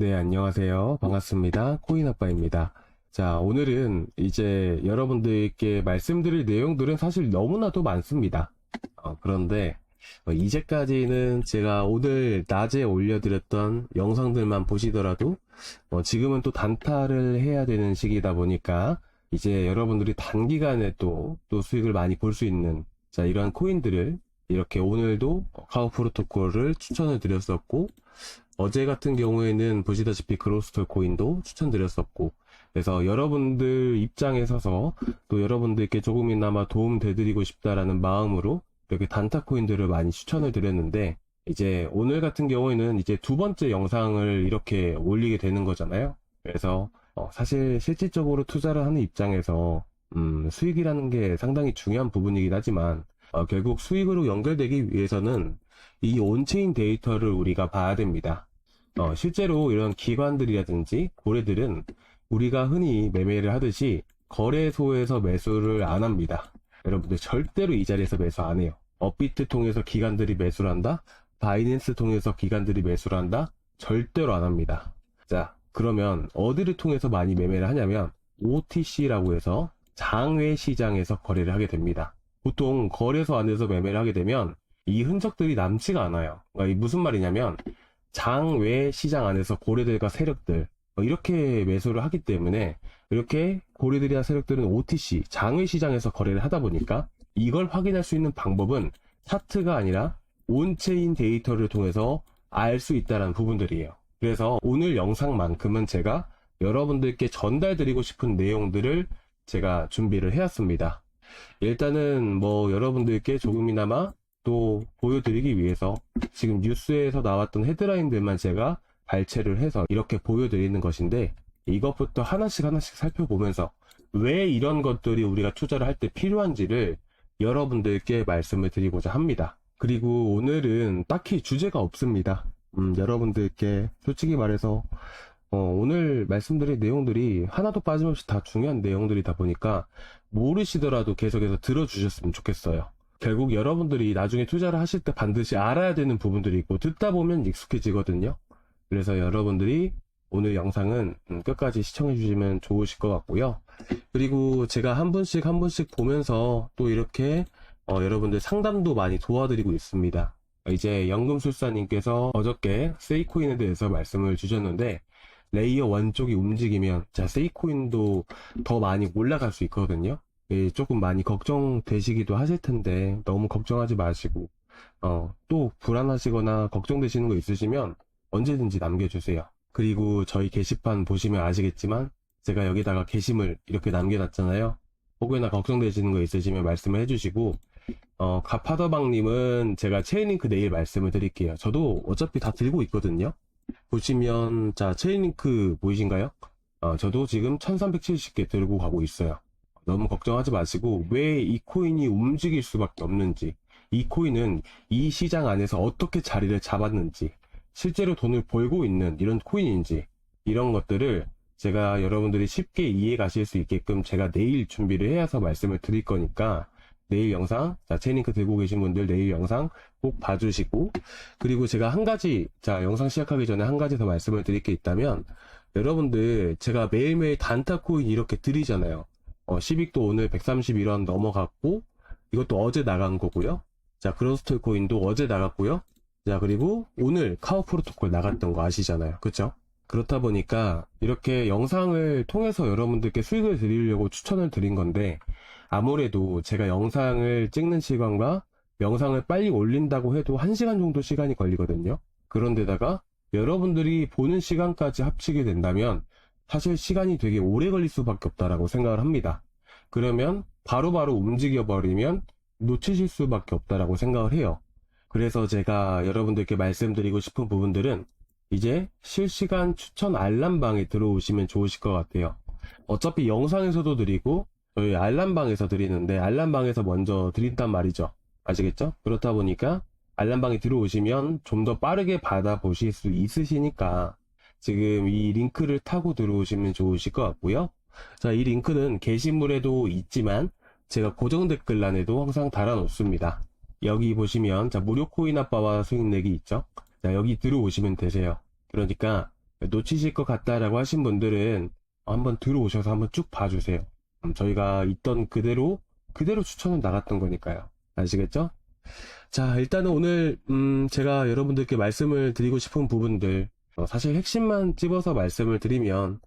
네, 안녕하세요. 반갑습니다. 코인아빠입니다. 자, 오늘은 이제 여러분들께 말씀드릴 내용들은 사실 너무나도 많습니다. 그런데 이제까지는 제가 오늘 낮에 올려드렸던 영상들만 보시더라도 지금은 또 단타를 해야 되는 시기다 보니까 이제 여러분들이 단기간에 또 수익을 많이 볼 수 있는 자, 이러한 코인들을 이렇게 오늘도 카우 프로토콜을 추천을 드렸었고 어제 같은 경우에는 보시다시피 그로스톨 코인도 추천드렸었고 그래서 여러분들 입장에 서서 또 여러분들께 조금이나마 도움 되드리고 싶다라는 마음으로 이렇게 단타 코인들을 많이 추천을 드렸는데 이제 오늘 같은 경우에는 이제 두 번째 영상을 이렇게 올리게 되는 거잖아요. 그래서 사실 실질적으로 투자를 하는 입장에서 수익이라는 게 상당히 중요한 부분이긴 하지만 결국 수익으로 연결되기 위해서는 이 온체인 데이터를 우리가 봐야 됩니다. 실제로 이런 기관들이라든지 고래들은 우리가 흔히 매매를 하듯이 거래소에서 매수를 안 합니다. 여러분들 절대로 이 자리에서 매수 안 해요. 업비트 통해서 기관들이 매수를 한다? 바이낸스 통해서 기관들이 매수를 한다? 절대로 안 합니다. 자, 그러면 어디를 통해서 많이 매매를 하냐면 OTC라고 해서 장외 시장에서 거래를 하게 됩니다. 보통 거래소 안에서 매매를 하게 되면 이 흔적들이 남지가 않아요. 그러니까 이 무슨 말이냐면 장외 시장 안에서 고래들과 세력들 이렇게 매수를 하기 때문에 이렇게 고래들이나 세력들은 OTC 장외 시장에서 거래를 하다 보니까 이걸 확인할 수 있는 방법은 차트가 아니라 온체인 데이터를 통해서 알 수 있다는 부분들이에요. 그래서 오늘 영상만큼은 제가 여러분들께 전달드리고 싶은 내용들을 제가 준비를 해왔습니다. 일단은 여러분들께 조금이나마 또 보여드리기 위해서 지금 뉴스에서 나왔던 헤드라인들만 제가 발췌를 해서 이렇게 보여드리는 것인데 이것부터 하나씩 살펴보면서 왜 이런 것들이 우리가 투자를 할 때 필요한지를 여러분들께 말씀을 드리고자 합니다. 그리고 오늘은 딱히 주제가 없습니다. 여러분들께 솔직히 말해서 오늘 말씀드릴 내용들이 하나도 빠짐없이 다 중요한 내용들이다 보니까 모르시더라도 계속해서 들어주셨으면 좋겠어요. 결국 여러분들이 나중에 투자를 하실 때 반드시 알아야 되는 부분들이 있고 듣다 보면 익숙해지거든요. 그래서 여러분들이 오늘 영상은 끝까지 시청해 주시면 좋으실 것 같고요. 그리고 제가 한 분씩 보면서 또 이렇게 여러분들 상담도 많이 도와드리고 있습니다. 이제 연금술사님께서 어저께 세이코인에 대해서 말씀을 주셨는데 레이어 1 쪽이 움직이면 자 세이코인도 더 많이 올라갈 수 있거든요. 조금 많이 걱정되시기도 하실 텐데 너무 걱정하지 마시고 또 불안하시거나 걱정되시는 거 있으시면 언제든지 남겨주세요. 그리고 저희 게시판 보시면 아시겠지만 제가 여기다가 게시물 이렇게 남겨놨잖아요. 혹여나 걱정되시는 거 있으시면 말씀을 해주시고 가파더방님은 제가 체인링크 내일 말씀을 드릴게요. 저도 어차피 다 들고 있거든요. 보시면 자 체인링크 보이신가요? 저도 지금 1370개 들고 가고 있어요. 너무 걱정하지 마시고 왜 이 코인이 움직일 수밖에 없는지 이 코인은 이 시장 안에서 어떻게 자리를 잡았는지 실제로 돈을 벌고 있는 이런 코인인지 이런 것들을 제가 여러분들이 쉽게 이해 가실 수 있게끔 제가 내일 준비를 해서 말씀을 드릴 거니까 내일 영상 자 체인링크 들고 계신 분들 내일 영상 꼭 봐주시고 그리고 제가 한 가지 자 영상 시작하기 전에 한 가지 더 말씀을 드릴 게 있다면 여러분들 제가 매일매일 단타 코인 이렇게 드리잖아요. 10익도 오늘 131원 넘어갔고 이것도 어제 나간 거고요. 자 그로스톨 코인도 어제 나갔고요. 자 그리고 오늘 카우 프로토콜 나갔던 거 아시잖아요. 그쵸? 그렇다 보니까 이렇게 영상을 통해서 여러분들께 수익을 드리려고 추천을 드린 건데 아무래도 제가 영상을 찍는 시간과 영상을 빨리 올린다고 해도 1시간 정도 시간이 걸리거든요. 그런데다가 여러분들이 보는 시간까지 합치게 된다면 사실 시간이 되게 오래 걸릴 수밖에 없다라고 생각을 합니다. 그러면 바로바로 움직여버리면 놓치실 수밖에 없다라고 생각을 해요. 그래서 제가 여러분들께 말씀드리고 싶은 부분들은 이제 실시간 추천 알람방에 들어오시면 좋으실 것 같아요. 어차피 영상에서도 드리고 저희 알람방에서 드리는데 알람방에서 먼저 드린단 말이죠. 아시겠죠? 그렇다 보니까 알람방에 들어오시면 좀 더 빠르게 받아보실 수 있으시니까 지금 이 링크를 타고 들어오시면 좋으실 것 같고요. 자, 이 링크는 게시물에도 있지만 제가 고정 댓글란에도 항상 달아놓습니다. 여기 보시면 자 무료 코인 아빠와 수익 내기 있죠. 자 여기 들어오시면 되세요. 그러니까 놓치실 것 같다라고 하신 분들은 한번 들어오셔서 한번 쭉 봐주세요. 저희가 있던 그대로 추천은 나갔던 거니까요. 아시겠죠? 자, 일단은 오늘 제가 여러분들께 말씀을 드리고 싶은 부분들, 사실 핵심만 찝어서 말씀을 드리면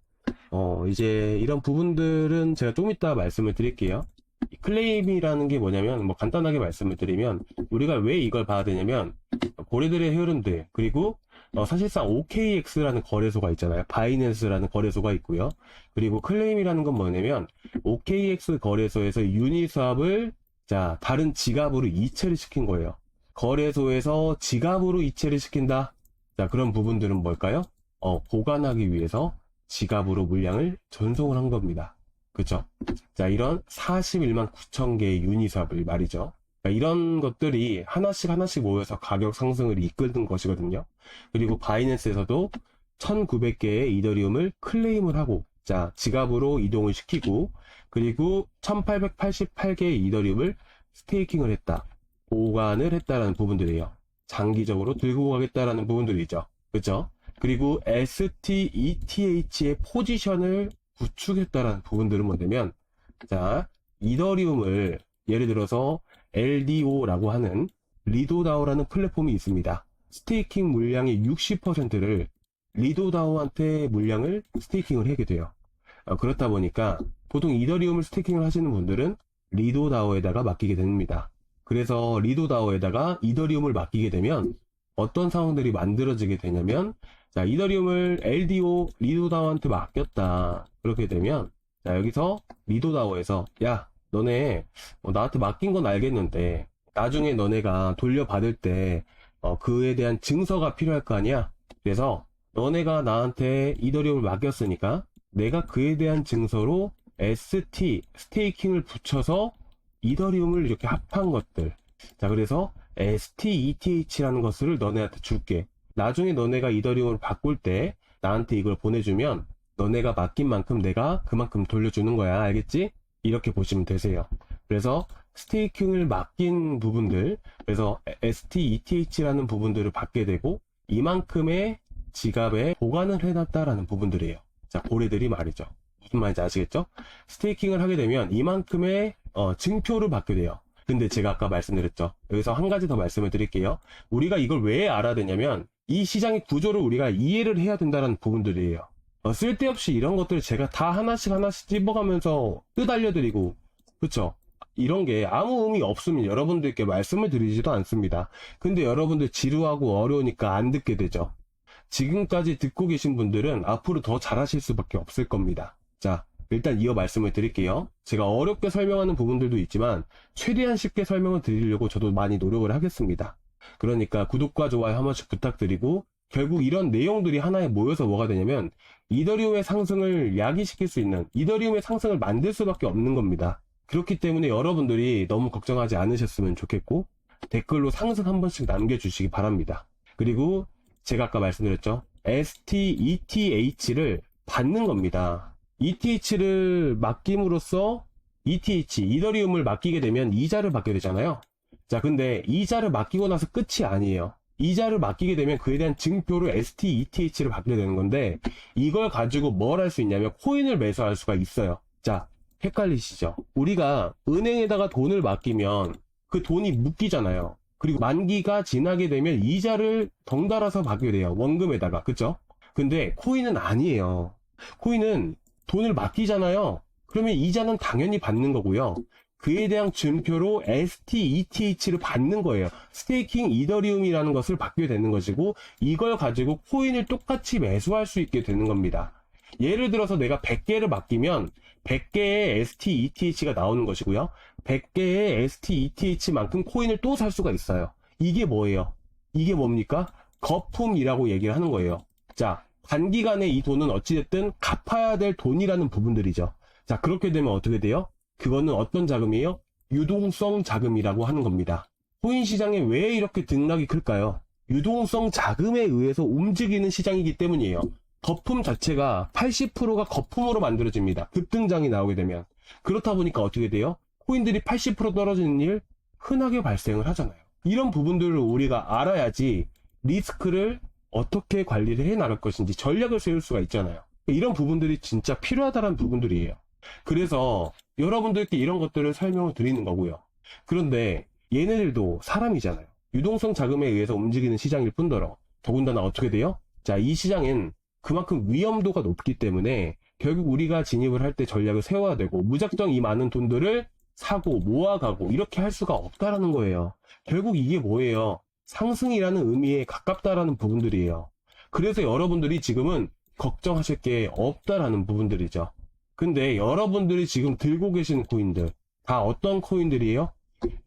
이제 이런 부분들은 제가 좀 이따 말씀을 드릴게요. 이 클레임이라는 게 뭐냐면, 뭐 간단하게 말씀을 드리면, 우리가 왜 이걸 봐야 되냐면, 거래들의 흐름들, 그리고 사실상 OKX라는 거래소가 있잖아요. 바이낸스라는 거래소가 있고요. 그리고 클레임이라는 건 뭐냐면, OKX 거래소에서 유니스왑을 자, 다른 지갑으로 이체를 시킨 거예요. 거래소에서 지갑으로 이체를 시킨다. 자, 그런 부분들은 뭘까요? 보관하기 위해서 지갑으로 물량을 전송을 한 겁니다. 그쵸? 자, 이런 41만 9천 개의 유니스왑을 말이죠. 자, 이런 것들이 하나씩 모여서 가격 상승을 이끌던 것이거든요. 그리고 바이낸스에서도 1900개의 이더리움을 클레임을 하고, 자, 지갑으로 이동을 시키고, 그리고 1888개의 이더리움을 스테이킹을 했다. 보관을 했다라는 부분들이에요. 장기적으로 들고 가겠다라는 부분들이죠. 그쵸? 그리고 STETH의 포지션을 구축했다라는 부분들은 뭐냐면, 자, 이더리움을 예를 들어서 LDO라고 하는 리도다오라는 플랫폼이 있습니다. 스테이킹 물량의 60%를 리도다오한테 물량을 스테이킹을 하게 돼요. 그렇다 보니까 보통 이더리움을 스테이킹을 하시는 분들은 리도다오에다가 맡기게 됩니다. 그래서 리도다오에다가 이더리움을 맡기게 되면 어떤 상황들이 만들어지게 되냐면, 자, 이더리움을 LDO 리도다오한테 맡겼다. 그렇게 되면, 자, 여기서 리도다오에서, 야, 너네 나한테 맡긴 건 알겠는데 나중에 너네가 돌려받을 때 그에 대한 증서가 필요할 거 아니야. 그래서 너네가 나한테 이더리움을 맡겼으니까 내가 그에 대한 증서로 ST 스테이킹을 붙여서 이더리움을 이렇게 합한 것들, 자, 그래서 STETH라는 것을 너네한테 줄게. 나중에 너네가 이더리움을 바꿀 때 나한테 이걸 보내주면 너네가 맡긴 만큼 내가 그만큼 돌려주는 거야. 알겠지? 이렇게 보시면 되세요. 그래서 스테이킹을 맡긴 부분들, 그래서 STETH라는 부분들을 받게 되고 이만큼의 지갑에 보관을 해놨다라는 부분들이에요. 자, 고래들이 말이죠. 무슨 말인지 아시겠죠? 스테이킹을 하게 되면 이만큼의 증표를 받게 돼요. 근데 제가 아까 말씀드렸죠. 여기서 한 가지 더 말씀을 드릴게요. 우리가 이걸 왜 알아야 되냐면 이 시장의 구조를 우리가 이해를 해야 된다는 부분들이에요. 쓸데없이 이런 것들을 제가 다 하나씩 찝어가면서 뜻 알려드리고, 그쵸? 이런 게 아무 의미 없으면 여러분들께 말씀을 드리지도 않습니다. 근데 여러분들 지루하고 어려우니까 안 듣게 되죠. 지금까지 듣고 계신 분들은 앞으로 더 잘하실 수밖에 없을 겁니다. 자, 일단 이어 말씀을 드릴게요. 제가 어렵게 설명하는 부분들도 있지만 최대한 쉽게 설명을 드리려고 저도 많이 노력을 하겠습니다. 그러니까 구독과 좋아요 한 번씩 부탁드리고, 결국 이런 내용들이 하나에 모여서 뭐가 되냐면 이더리움의 상승을 야기시킬 수 있는, 이더리움의 상승을 만들 수밖에 없는 겁니다. 그렇기 때문에 여러분들이 너무 걱정하지 않으셨으면 좋겠고, 댓글로 상승 한 번씩 남겨주시기 바랍니다. 그리고 제가 아까 말씀드렸죠. STETH를 받는 겁니다. ETH를 맡김으로써 이더리움을 맡기게 되면 이자를 받게 되잖아요. 자, 근데 이자를 맡기고 나서 끝이 아니에요. 이자를 맡기게 되면 그에 대한 증표로 STETH를 받게 되는 건데, 이걸 가지고 뭘 할 수 있냐면 코인을 매수할 수가 있어요. 자, 헷갈리시죠? 우리가 은행에다가 돈을 맡기면 그 돈이 묶이잖아요. 그리고 만기가 지나게 되면 이자를 덩달아서 받게 돼요. 원금에다가. 그쵸? 근데 코인은 아니에요. 코인은 돈을 맡기잖아요. 그러면 이자는 당연히 받는 거고요. 그에 대한 증표로 STETH를 받는 거예요. 스테이킹 이더리움이라는 것을 받게 되는 것이고, 이걸 가지고 코인을 똑같이 매수할 수 있게 되는 겁니다. 예를 들어서 내가 100개를 맡기면 100개의 STETH가 나오는 것이고요. 100개의 STETH만큼 코인을 또 살 수가 있어요. 이게 뭐예요? 이게 뭡니까? 거품이라고 얘기를 하는 거예요. 자, 단기간에 이 돈은 어찌됐든 갚아야 될 돈이라는 부분들이죠. 자, 그렇게 되면 어떻게 돼요? 그거는 어떤 자금이에요? 유동성 자금이라고 하는 겁니다. 코인 시장에 왜 이렇게 등락이 클까요? 유동성 자금에 의해서 움직이는 시장이기 때문이에요. 거품 자체가 80%가 거품으로 만들어집니다. 급등장이 나오게 되면. 그렇다 보니까 어떻게 돼요? 코인들이 80% 떨어지는 일 흔하게 발생을 하잖아요. 이런 부분들을 우리가 알아야지 리스크를 어떻게 관리를 해 나갈 것인지 전략을 세울 수가 있잖아요. 이런 부분들이 진짜 필요하다는 부분들이에요. 그래서 여러분들께 이런 것들을 설명을 드리는 거고요. 그런데 얘네들도 사람이잖아요. 유동성 자금에 의해서 움직이는 시장일 뿐더러 더군다나 어떻게 돼요? 자, 이 시장엔 그만큼 위험도가 높기 때문에 결국 우리가 진입을 할 때 전략을 세워야 되고 무작정 이 많은 돈들을 사고 모아가고 이렇게 할 수가 없다라는 거예요. 결국 이게 뭐예요? 상승이라는 의미에 가깝다라는 부분들이에요. 그래서 여러분들이 지금은 걱정하실 게 없다라는 부분들이죠. 근데 여러분들이 지금 들고 계시는 코인들 다 어떤 코인들이에요?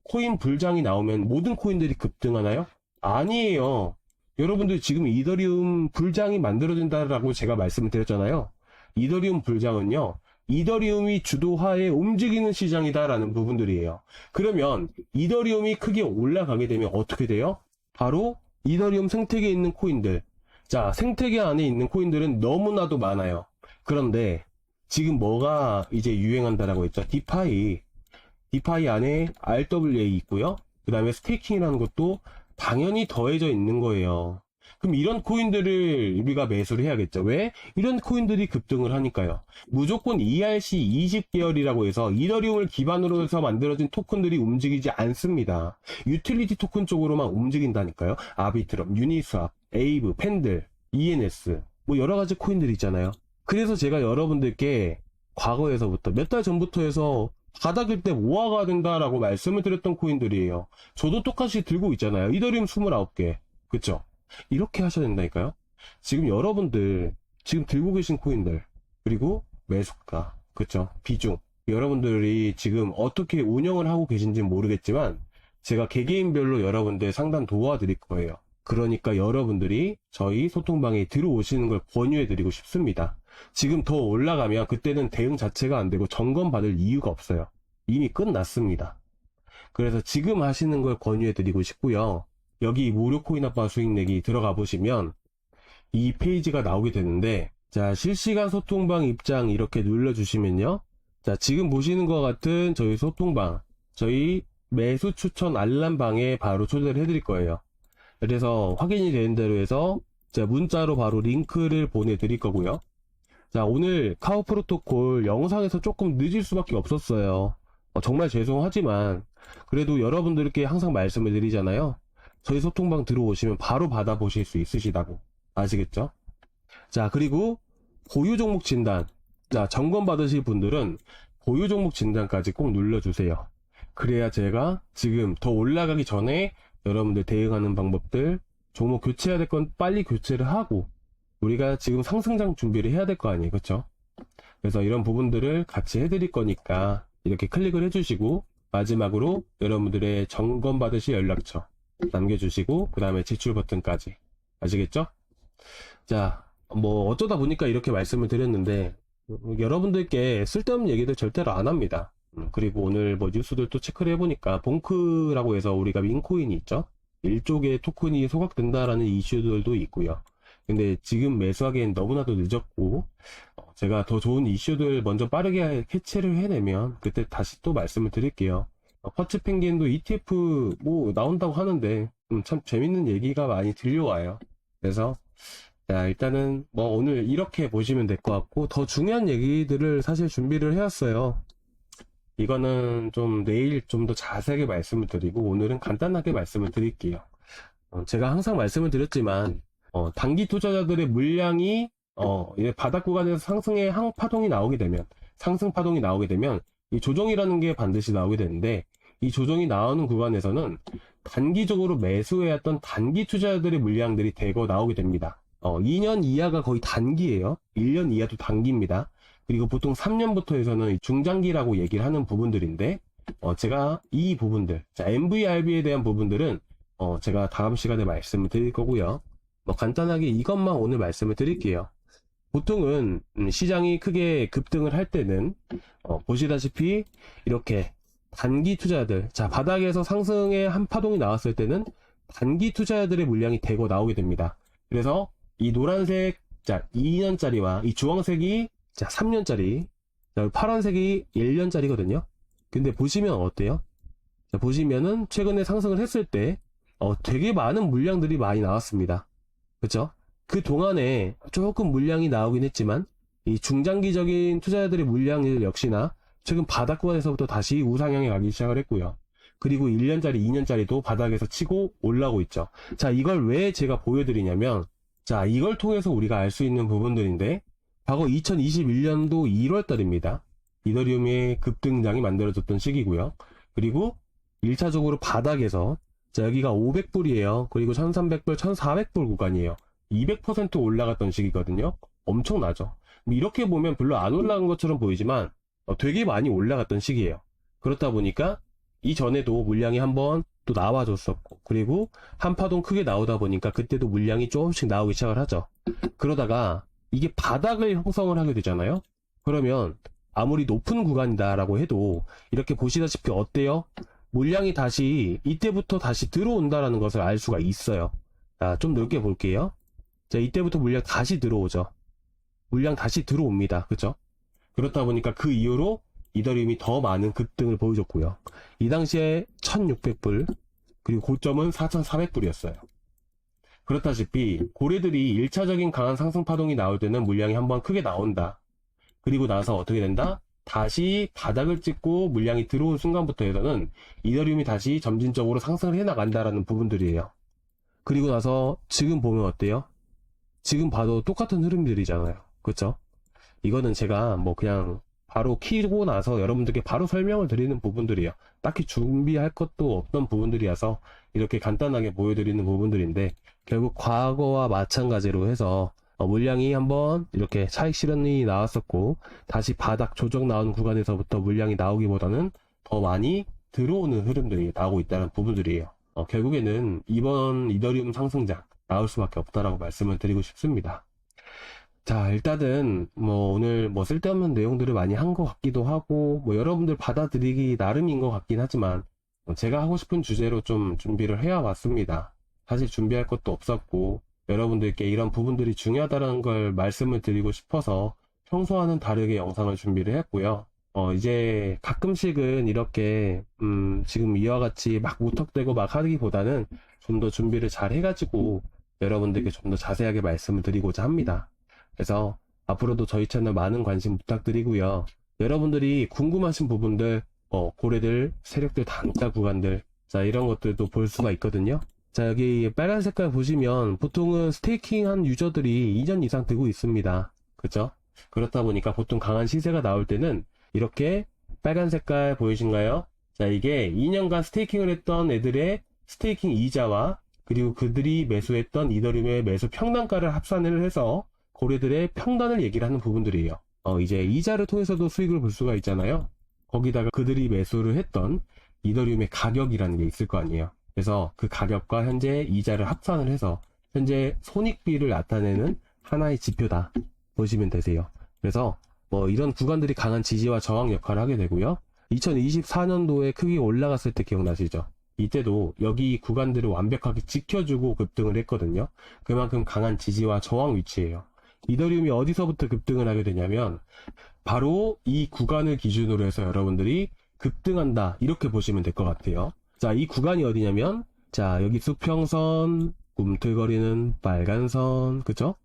코인 불장이 나오면 모든 코인들이 급등하나요? 아니에요. 여러분들 지금 이더리움 불장이 만들어진다라고 제가 말씀을 드렸잖아요. 이더리움 불장은요, 이더리움이 주도하에 움직이는 시장이다라는 부분들이에요. 그러면 이더리움이 크게 올라가게 되면 어떻게 돼요? 바로 이더리움 생태계에 있는 코인들. 자, 생태계 안에 있는 코인들은 너무나도 많아요. 그런데 지금 뭐가 이제 유행한다라고 했죠? 디파이 안에 RWA 있고요. 그 다음에 스테이킹이라는 것도 당연히 더해져 있는 거예요. 그럼 이런 코인들을 우리가 매수를 해야겠죠. 왜? 이런 코인들이 급등을 하니까요. 무조건 ERC 20계열이라고 해서 이더리움을 기반으로 해서 만들어진 토큰들이 움직이지 않습니다. 유틸리티 토큰 쪽으로만 움직인다니까요. 아비트럼, 유니스왑, 에이브, 펜들, ENS 뭐 여러 가지 코인들이 있잖아요. 그래서 제가 여러분들께 과거에서부터 몇 달 전부터 해서 바닥일 때 모아가야 된다라고 말씀을 드렸던 코인들이에요. 저도 똑같이 들고 있잖아요. 이더리움 29개. 그쵸? 이렇게 하셔야 된다니까요. 지금 여러분들 지금 들고 계신 코인들 그리고 매수가 그쵸? 비중 여러분들이 지금 어떻게 운영을 하고 계신지 모르겠지만 제가 개개인별로 여러분들 상담 도와드릴 거예요. 그러니까 여러분들이 저희 소통방에 들어오시는 걸 권유해 드리고 싶습니다. 지금 더 올라가면 그때는 대응 자체가 안 되고 점검 받을 이유가 없어요. 이미 끝났습니다. 그래서 지금 하시는 걸 권유해 드리고 싶고요. 여기 무료 코인 아빠 수익 내기 들어가 보시면 이 페이지가 나오게 되는데, 자, 실시간 소통방 입장 이렇게 눌러주시면요. 자, 지금 보시는 것 같은 저희 소통방, 저희 매수 추천 알람방에 바로 초대를 해드릴 거예요. 그래서 확인이 되는 대로 해서 자, 문자로 바로 링크를 보내드릴 거고요. 자, 오늘 카오 프로토콜 영상에서 조금 늦을 수밖에 없었어요. 정말 죄송하지만 그래도 여러분들께 항상 말씀을 드리잖아요. 저희 소통방 들어오시면 바로 받아보실 수 있으시다고. 아시겠죠? 자, 그리고 보유 종목 진단. 자, 점검 받으실 분들은 보유 종목 진단까지 꼭 눌러주세요. 그래야 제가 지금 더 올라가기 전에 여러분들 대응하는 방법들, 종목 교체해야 될 건 빨리 교체를 하고 우리가 지금 상승장 준비를 해야 될 거 아니에요. 그쵸? 그래서 이런 부분들을 같이 해드릴 거니까 이렇게 클릭을 해주시고 마지막으로 여러분들의 점검 받으실 연락처 남겨주시고 그 다음에 제출 버튼까지. 아시겠죠? 자, 뭐 어쩌다 보니까 이렇게 말씀을 드렸는데 여러분들께 쓸데없는 얘기들 절대로 안 합니다. 그리고 오늘 뭐 뉴스들도 체크를 해보니까 봉크라고 해서 우리가 민코인이 있죠. 일종의 토큰이 소각된다라는 이슈들도 있고요. 근데 지금 매수하기엔 너무나도 늦었고 제가 더 좋은 이슈들 먼저 빠르게 캐치를 해내면 그때 다시 또 말씀을 드릴게요. 퍼츠 펭귄도 ETF 뭐 나온다고 하는데 참 재밌는 얘기가 많이 들려와요. 그래서 자, 일단은 뭐 오늘 이렇게 보시면 될 것 같고 더 중요한 얘기들을 사실 준비를 해왔어요. 이거는 좀 내일 좀 더 자세하게 말씀을 드리고 오늘은 간단하게 말씀을 드릴게요. 제가 항상 말씀을 드렸지만 단기 투자자들의 물량이 바닥 구간에서 상승의 항파동이 나오게 되면 상승 파동이 나오게 되면 이 조정이라는 게 반드시 나오게 되는데 이 조정이 나오는 구간에서는 단기적으로 매수해왔던 단기 투자자들의 물량들이 대거 나오게 됩니다. 2년 이하가 거의 단기예요. 1년 이하도 단기입니다. 그리고 보통 3년부터 해서는 중장기라고 얘기를 하는 부분들인데 제가 이 부분들, 자, MVRB에 대한 부분들은 제가 다음 시간에 말씀을 드릴 거고요. 뭐 간단하게 이것만 오늘 말씀을 드릴게요. 보통은 시장이 크게 급등을 할 때는 보시다시피 이렇게 단기 투자자들, 자, 바닥에서 상승의 한 파동이 나왔을 때는 단기 투자자들의 물량이 대거 나오게 됩니다. 그래서 이 노란색, 자, 2년짜리와 이 주황색이 자, 3년짜리, 자, 파란색이 1년짜리거든요. 근데 보시면 어때요? 자, 보시면은 최근에 상승을 했을 때 되게 많은 물량들이 많이 나왔습니다. 그쵸? 그 동안에 조금 물량이 나오긴 했지만 이 중장기적인 투자자들의 물량을 역시나 최근 바닥 구간에서부터 다시 우상향에 가기 시작을 했고요. 그리고 1년짜리, 2년짜리도 바닥에서 치고 올라오고 있죠. 자, 이걸 왜 제가 보여드리냐면, 자, 이걸 통해서 우리가 알 수 있는 부분들인데, 과거 2021년도 1월달입니다. 이더리움의 급등장이 만들어졌던 시기고요. 그리고 1차적으로 바닥에서, 자, 여기가 500불이에요. 그리고 1300불, 1400불 구간이에요. 200% 올라갔던 시기거든요. 엄청나죠. 이렇게 보면 별로 안 올라간 것처럼 보이지만 되게 많이 올라갔던 시기예요. 그렇다 보니까 이전에도 물량이 한번 또 나와줬었고, 그리고 한파동 크게 나오다 보니까 그때도 물량이 조금씩 나오기 시작을 하죠. 그러다가 이게 바닥을 형성을 하게 되잖아요. 그러면 아무리 높은 구간이다 라고 해도 이렇게 보시다시피 어때요? 물량이 다시 이때부터 다시 들어온다라는 것을 알 수가 있어요. 자, 좀 넓게 볼게요. 자, 이때부터 물량 다시 들어오죠. 물량 다시 들어옵니다. 그쵸? 그렇다 보니까 그 이후로 이더리움이 더 많은 급등을 보여줬고요. 이 당시에 1600불, 그리고 고점은 4400불이었어요. 그렇다시피 고래들이 1차적인 강한 상승 파동이 나올 때는 물량이 한번 크게 나온다. 그리고 나서 어떻게 된다? 다시 바닥을 찍고 물량이 들어온 순간부터 해서는 이더리움이 다시 점진적으로 상승을 해나간다라는 부분들이에요. 그리고 나서 지금 보면 어때요? 지금 봐도 똑같은 흐름들이잖아요. 그쵸? 이거는 제가 뭐 그냥 바로 키고 나서 여러분들께 바로 설명을 드리는 부분들이에요. 딱히 준비할 것도 없던 부분들이어서 이렇게 간단하게 보여드리는 부분들인데, 결국 과거와 마찬가지로 해서 물량이 한번 이렇게 차익 실현이 나왔었고 다시 바닥 조정 나온 구간에서부터 물량이 나오기보다는 더 많이 들어오는 흐름들이 나오고 있다는 부분들이에요. 결국에는 이번 이더리움 상승장 나올 수밖에 없다라고 말씀을 드리고 싶습니다. 자, 일단은 오늘 쓸데없는 내용들을 많이 한 것 같기도 하고 여러분들 받아들이기 나름인 것 같긴 하지만 제가 하고 싶은 주제로 좀 준비를 해와봤습니다. 사실 준비할 것도 없었고 여러분들께 이런 부분들이 중요하다는 걸 말씀을 드리고 싶어서 평소와는 다르게 영상을 준비를 했고요. 이제 가끔씩은 이렇게 지금 이와 같이 막 무턱대고 막 하기보다는 좀 더 준비를 잘 해가지고 여러분들께 좀 더 자세하게 말씀을 드리고자 합니다. 그래서 앞으로도 저희 채널 많은 관심 부탁드리고요. 여러분들이 궁금하신 부분들, 고래들, 세력들, 단가 구간들, 자, 이런 것들도 볼 수가 있거든요. 자, 여기 빨간 색깔 보시면 보통은 스테이킹한 유저들이 2년 이상 들고 있습니다. 그죠? 그렇다 보니까 보통 강한 시세가 나올 때는 이렇게 빨간 색깔 보이신가요? 자, 이게 2년간 스테이킹을 했던 애들의 스테이킹 이자와 그리고 그들이 매수했던 이더리움의 매수 평단가를 합산을 해서 고래들의 평단을 얘기를 하는 부분들이에요. 이제 이자를 통해서도 수익을 볼 수가 있잖아요. 거기다가 그들이 매수를 했던 이더리움의 가격이라는 게 있을 거 아니에요. 그래서 그 가격과 현재 이자를 합산을 해서 현재 손익비를 나타내는 하나의 지표다 보시면 되세요. 그래서 이런 구간들이 강한 지지와 저항 역할을 하게 되고요. 2024년도에 크게 올라갔을 때 기억나시죠? 이때도 여기 구간들을 완벽하게 지켜주고 급등을 했거든요. 그만큼 강한 지지와 저항 위치예요. 이더리움이 어디서부터 급등을 하게 되냐면 바로 이 구간을 기준으로 해서 여러분들이 급등한다 이렇게 보시면 될 것 같아요. 자, 이 구간이 어디냐면 자, 여기 수평선, 꿈틀거리는 빨간선, 그쵸?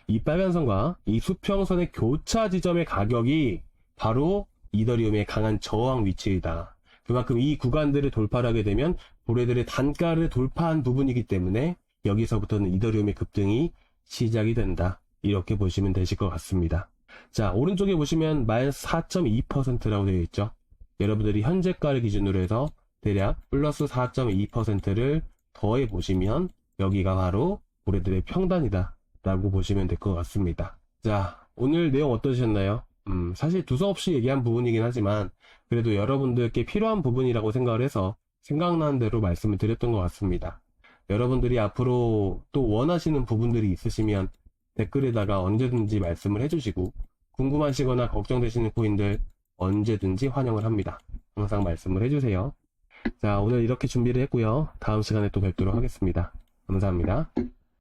이 빨간선과 이 수평선의 교차 지점의 가격이 바로 이더리움의 강한 저항 위치이다. 그만큼 이 구간들을 돌파를 하게 되면 고래들의 단가를 돌파한 부분이기 때문에 여기서부터는 이더리움의 급등이 시작이 된다. 이렇게 보시면 되실 것 같습니다. 자, 오른쪽에 보시면 마이너스 4.2%라고 되어 있죠. 여러분들이 현재가를 기준으로 해서 대략 플러스 4.2%를 더해 보시면 여기가 바로 고래들의 평단이다 라고 보시면 될 것 같습니다. 자, 오늘 내용 어떠셨나요? 사실 두서없이 얘기한 부분이긴 하지만 그래도 여러분들께 필요한 부분이라고 생각을 해서 생각나는 대로 말씀을 드렸던 것 같습니다. 여러분들이 앞으로 또 원하시는 부분들이 있으시면 댓글에다가 언제든지 말씀을 해주시고 궁금하시거나 걱정되시는 코인들 언제든지 환영을 합니다. 항상 말씀을 해주세요. 자, 오늘 이렇게 준비를 했고요. 다음 시간에 또 뵙도록 하겠습니다. 감사합니다.